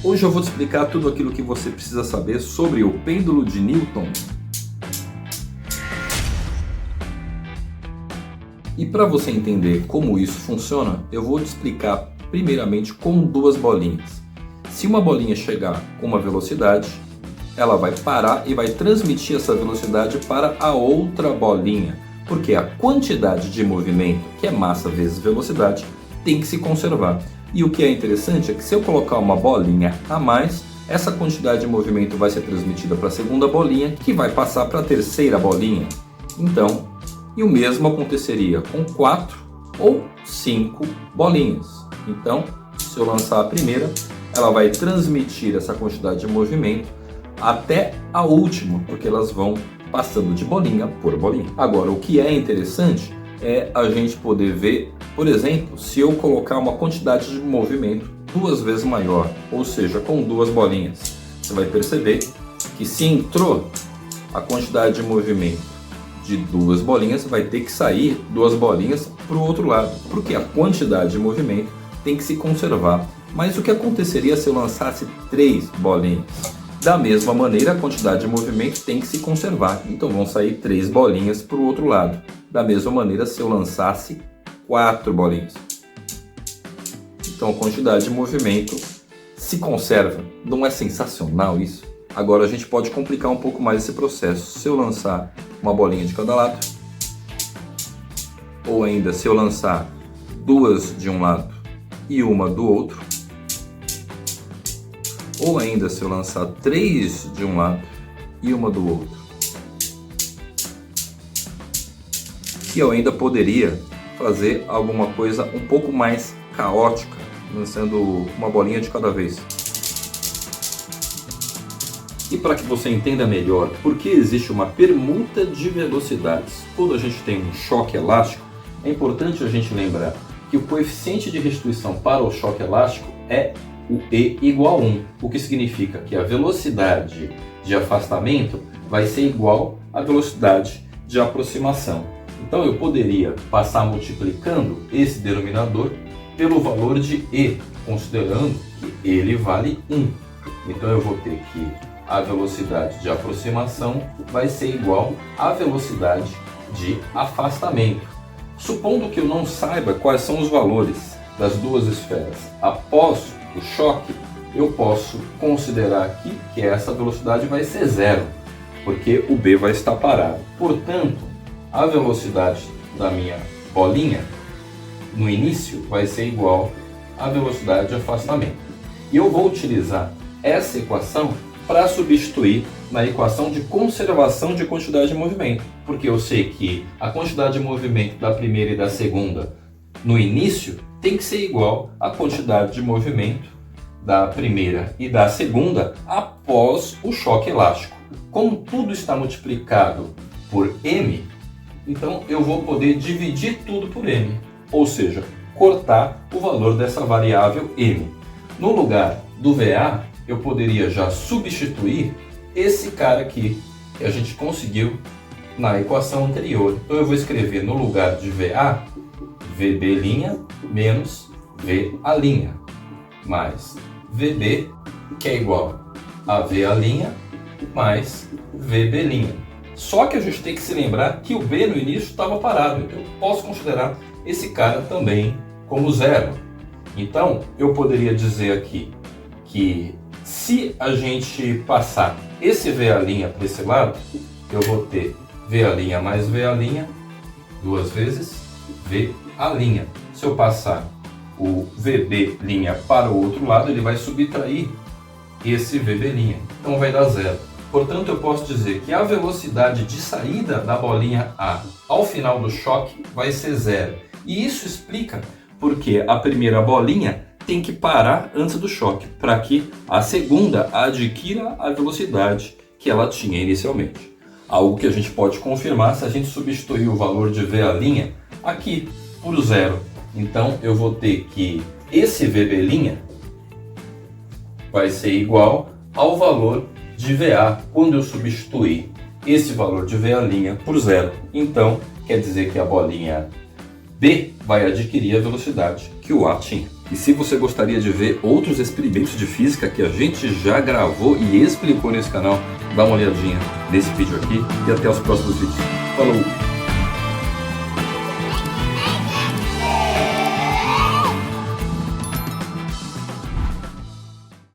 Hoje eu vou te explicar tudo aquilo que você precisa saber sobre o pêndulo de Newton. E para você entender como isso funciona, eu vou te explicar primeiramente com duas bolinhas. Se uma bolinha chegar com uma velocidade, ela vai parar e vai transmitir essa velocidade para a outra bolinha, porque a quantidade de movimento, que é massa vezes velocidade, tem que se conservar. E o que é interessante é que se eu colocar uma bolinha a mais, essa quantidade de movimento vai ser transmitida para a segunda bolinha, que vai passar para a terceira bolinha. Então, e o mesmo aconteceria com 4 ou 5 bolinhas. Então, se eu lançar a primeira, ela vai transmitir essa quantidade de movimento até a última, porque elas vão passando de bolinha por bolinha. Agora, o que é interessante é a gente poder ver, por exemplo, se eu colocar uma quantidade de movimento 2 vezes maior, ou seja, com 2 bolinhas. Você vai perceber que se entrou a quantidade de movimento de 2 bolinhas, vai ter que sair 2 bolinhas para o outro lado, porque a quantidade de movimento tem que se conservar. Mas o que aconteceria se eu lançasse 3 bolinhas? Da mesma maneira, a quantidade de movimento tem que se conservar, então vão sair 3 bolinhas para o outro lado. Da mesma maneira, se eu lançasse 4 bolinhas, então a quantidade de movimento se conserva. Não é sensacional isso? Agora a gente pode complicar um pouco mais esse processo. Se eu lançar uma bolinha de cada lado, ou ainda se eu lançar 2 de um lado e uma do outro, ou ainda se eu lançar 3 de um lado e uma do outro. E eu ainda poderia fazer alguma coisa um pouco mais caótica, lançando uma bolinha de cada vez. E para que você entenda melhor por que existe uma permuta de velocidades quando a gente tem um choque elástico, é importante a gente lembrar que o coeficiente de restituição para o choque elástico é o E igual a 1, o que significa que a velocidade de afastamento vai ser igual à velocidade de aproximação. Então eu poderia passar multiplicando esse denominador pelo valor de E, considerando que ele vale 1. Então eu vou ter que a velocidade de aproximação vai ser igual à velocidade de afastamento. Supondo que eu não saiba quais são os valores das duas esferas após o choque, eu posso considerar aqui que essa velocidade vai ser 0, porque o B vai estar parado. Portanto, a velocidade da minha bolinha no início vai ser igual à velocidade de afastamento. E eu vou utilizar essa equação para substituir na equação de conservação de quantidade de movimento, porque eu sei que a quantidade de movimento da primeira e da segunda no início tem que ser igual à quantidade de movimento da primeira e da segunda após o choque elástico. Como tudo está multiplicado por m, então eu vou poder dividir tudo por m, ou seja, cortar o valor dessa variável m. No lugar do VA, eu poderia já substituir esse cara aqui que a gente conseguiu na equação anterior. Então eu vou escrever no lugar de VA, VB' menos VA' mais VB, que é igual a VA' mais VB'. Só que a gente tem que se lembrar que o B no início estava parado, então eu posso considerar esse cara também como 0. Então eu poderia dizer aqui que se a gente passar esse VA' para esse lado, eu vou ter VA' mais VA', 2 vezes VA'. Se eu passar o VB' para o outro lado, ele vai subtrair esse VB', então vai dar 0. Portanto, eu posso dizer que a velocidade de saída da bolinha A ao final do choque vai ser 0. E isso explica porque a primeira bolinha tem que parar antes do choque, para que a segunda adquira a velocidade que ela tinha inicialmente. Algo que a gente pode confirmar se a gente substituir o valor de VA' aqui por 0. Então eu vou ter que esse VB' vai ser igual ao valor de VA quando eu substituir esse valor de VA' por 0. Então quer dizer que a bolinha B vai adquirir a velocidade que o A tinha. E se você gostaria de ver outros experimentos de física que a gente já gravou e explicou nesse canal, dá uma olhadinha nesse vídeo aqui e até os próximos vídeos. Falou!